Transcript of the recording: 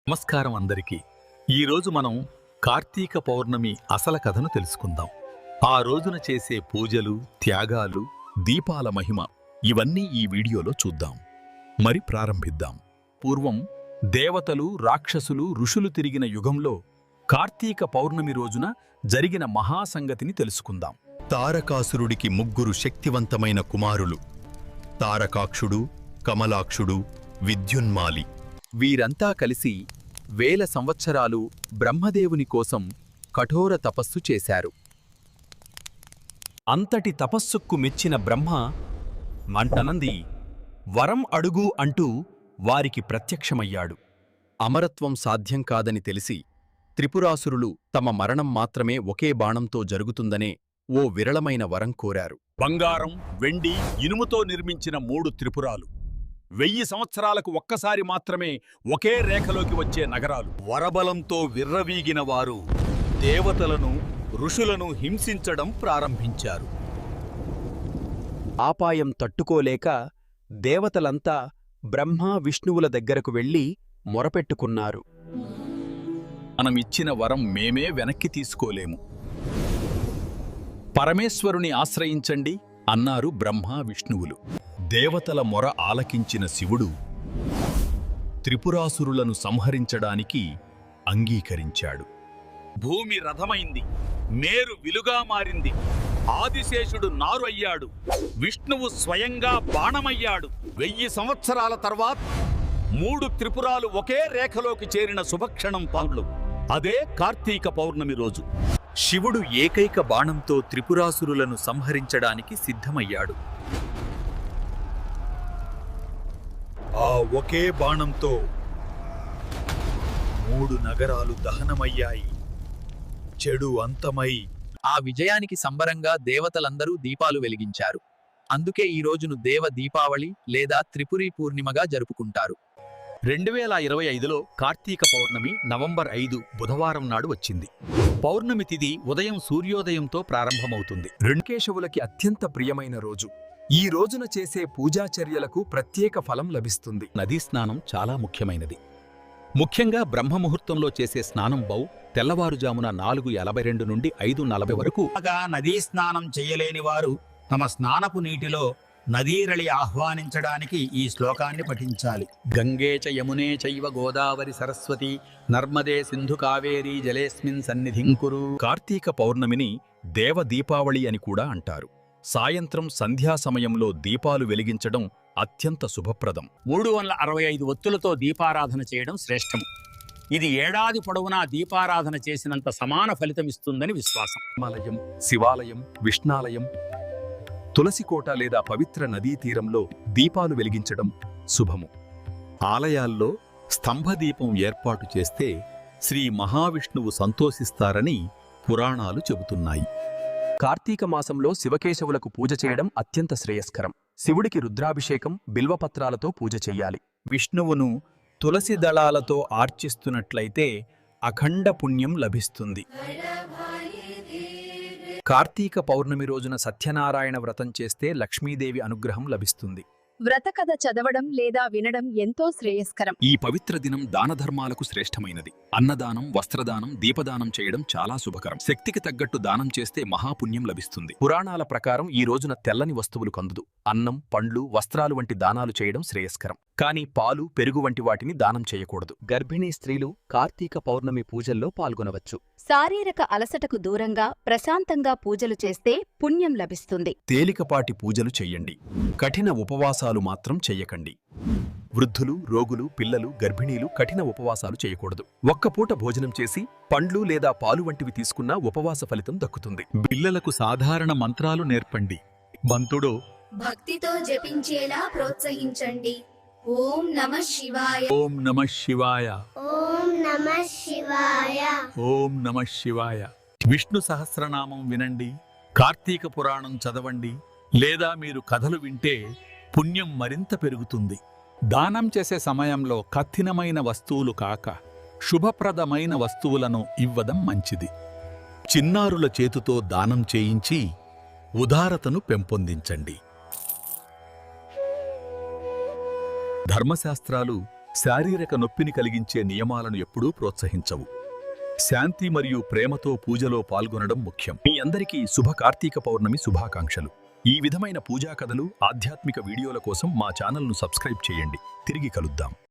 నమస్కారం అందరికీ. ఈరోజు మనం కార్తీక పౌర్ణమి అసల కథను తెలుసుకుందాం. ఆ రోజున చేసే పూజలు, త్యాగాలు, దీపాల మహిమ ఇవన్నీ ఈ వీడియోలో చూద్దాం. మరి ప్రారంభిద్దాం. పూర్వం దేవతలు, రాక్షసులు, ఋషులు తిరిగిన యుగంలో కార్తీక పౌర్ణమి రోజున జరిగిన మహాసంగతిని తెలుసుకుందాం. తారకాసురుడికి 3 శక్తివంతమైన కుమారులు: తారకాక్షుడు, కమలాక్షుడు, విద్యున్మాలి. వీరంతా కలిసి వేల సంవత్సరాలు బ్రహ్మదేవుని కోసం కఠోర తపస్సు చేశారు. అంతటి తపస్సుకు మెచ్చిన బ్రహ్మ మంటనంది వరం అడుగు అంటూ వారికి ప్రత్యక్షమయ్యాడు. అమరత్వం సాధ్యం కాదని తెలిసి త్రిపురాసురులు తమ మరణం మాత్రమే ఒకే బాణంతో జరుగుతుందనే ఓ విరళమైన వరం కోరారు. బంగారం, వెండి, ఇనుముతో నిర్మించిన 3 త్రిపురాలు, 1000 సంవత్సరాలకు ఒక్కసారి మాత్రమే ఒకే రేఖలోకి వచ్చే నగరాలు. వరబలంతో విర్రవీగిన వారు దేవతలను, ఋషులను హింసించడం ప్రారంభించారు. ఆపాయం తట్టుకోలేక దేవతలంతా బ్రహ్మ, విష్ణువుల దగ్గరకు వెళ్లి మొరపెట్టుకున్నారు. మనమిచ్చిన వరం మేమే వెనక్కి తీసుకోలేము. పరమేశ్వరుని ఆశ్రయించండి అన్నారు బ్రహ్మ, విష్ణువులు. దేవతల మొర ఆలకించిన శివుడు త్రిపురాసురులను సంహరించడానికి అంగీకరించాడు. భూమి రథమైంది, మేరు విలుగా మారింది, ఆదిశేషుడు నారు అయ్యాడు, విష్ణువు స్వయంగా బాణమయ్యాడు. 1000 సంవత్సరాల తర్వాత 3 త్రిపురాలు ఒకే రేఖలోకి చేరిన శుభక్షణం పాలు. అదే కార్తీక పౌర్ణమి రోజు. శివుడు ఏకైక బాణంతో త్రిపురాసురులను సంహరించడానికి సిద్ధమయ్యాడు. ఆ ఒకే బాణంతో 3 నగరాలు దహనమయ్యాయి. చెడు అంతమై ఆ విజయానికి సంబరంగా దేవతలందరూ దీపాలు వెలిగించారు. అందుకే ఈ రోజును దేవ దీపావళి లేదా త్రిపురి పూర్ణిమగా జరుపుకుంటారు. 2025లో కార్తీక పౌర్ణమి నవంబర్ 5 బుధవారం నాడు వచ్చింది. పౌర్ణమి తిథి ఉదయం సూర్యోదయంతో ప్రారంభమవుతుంది. ఋషికేశవులకి అత్యంత ప్రియమైన రోజు. ఈ రోజున చేసే పూజాచర్యలకు ప్రత్యేక ఫలం లభిస్తుంది. నదీ స్నానం చాలా ముఖ్యమైనది. ముఖ్యంగా బ్రహ్మముహూర్తంలో చేసే స్నానం తెల్లవారుజామున 4:42 నుండి 5:40 వరకు. నదీ స్నానం చేయలేని వారు తమ స్నానపు నీటిలో నదీరళి ఆహ్వానించడానికి ఈ శ్లోకాన్ని పఠించాలి. గంగే చ యమునే చైవ గోదావరి సరస్వతి నర్మదే సింధు కావేరీ జలేస్మిన్ సన్నిధిం కురు. కార్తీక పౌర్ణమిని దేవ దీపావళి అని కూడా అంటారు. సాయంత్రం సంధ్యా సమయంలో దీపాలు వెలిగించడం అత్యంత శుభప్రదం. 365 ఒత్తులతో దీపారాధన చేయడం శ్రేష్టము. ఇది ఏడాది పొడవునా దీపారాధన చేసినంత సమాన ఫలితమిస్తుందని విశ్వాసం. హిమాలయం, శివాలయం, విష్ణాలయం, తులసికోట లేదా పవిత్ర నదీ తీరంలో దీపాలు వెలిగించడం శుభము. ఆలయాల్లో స్తంభదీపం ఏర్పాటు చేస్తే శ్రీ మహావిష్ణువు సంతోషిస్తారని పురాణాలు చెబుతున్నాయి. కార్తీక మాసంలో శివకేశవులకు పూజ చేయడం అత్యంత శ్రేయస్కరం. శివుడికి రుద్రాభిషేకం, బిల్వపత్రాలతో పూజ చెయ్యాలి. విష్ణువును తులసి దళాలతో ఆర్చిస్తున్నట్లయితే అఖండ పుణ్యం లభిస్తుంది. కార్తీక పౌర్ణమి రోజున సత్యనారాయణ వ్రతం చేస్తే లక్ష్మీదేవి అనుగ్రహం లభిస్తుంది. వ్రతకథ చదవడం లేదా వినడం ఎంతో శ్రేయస్కరం. ఈ పవిత్ర దినం దానధర్మాలకు శ్రేష్టమైనది. అన్నదానం, వస్త్రదానం, దీపదానం చేయడం చాలా శుభకరం. శక్తికి తగ్గట్టు దానం చేస్తే మహాపుణ్యం లభిస్తుంది. పురాణాల ప్రకారం ఈ రోజున తెల్లని వస్తువులు కందుదు. అన్నం, పండ్లు, వస్త్రాలు వంటి దానాలు చేయడం శ్రేయస్కరం. కానీ పాలు, పెరుగు వంటి వాటిని దానం చేయకూడదు. గర్భిణీ స్త్రీలు కార్తీక పౌర్ణమి పూజల్లో పాల్గొనవచ్చు. శారీరక అలసటకు దూరంగా ప్రశాంతంగా పూజలు చేస్తే పుణ్యం లభిస్తుంది. తేలికపాటి పూజలు చెయ్యండి. కఠిన ఉపవాసాలు మాత్రం చెయ్యకండి. వృద్ధులు, రోగులు, పిల్లలు, గర్భిణీలు కఠిన ఉపవాసాలు చేయకూడదు. ఒక్కపూట భోజనం చేసి పండ్లు లేదా పాలు వంటివి తీసుకున్నా ఉపవాస ఫలితం దక్కుతుంది. పిల్లలకు సాధారణ మంత్రాలు నేర్పండి. మంతుడు భక్తితో జపించేలా ప్రోత్సహించండి. ఓం నమః శివాయ, ఓం నమః శివాయ, ఓం నమః శివాయ, ఓం నమః శివాయ. విష్ణు సహస్రనామం వినండి, కార్తీక పురాణం చదవండి, లేదా మీరు కథలు వింటే పుణ్యం మరింత పెరుగుతుంది. దానం చేసే సమయంలో కఠినమైన వస్తువులు కాక శుభప్రదమైన వస్తువులను ఇవ్వడం మంచిది. చిన్నారుల చేతుతో దానం చేయించి ఉదారతను పెంపొందించండి. ధర్మశాస్త్రాలు శారీరక నొప్పిని కలిగించే నియమాలను ఎప్పుడూ ప్రోత్సహించవు. శాంతి మరియు ప్రేమతో పూజలో పాల్గొనడం ముఖ్యం. మీ అందరికీ శుభ కార్తీక పౌర్ణమి శుభాకాంక్షలు. ఈ విధమైన పూజా కథలు, ఆధ్యాత్మిక వీడియోల కోసం మా ఛానల్ను సబ్స్క్రైబ్ చేయండి. తిరిగి కలుద్దాం.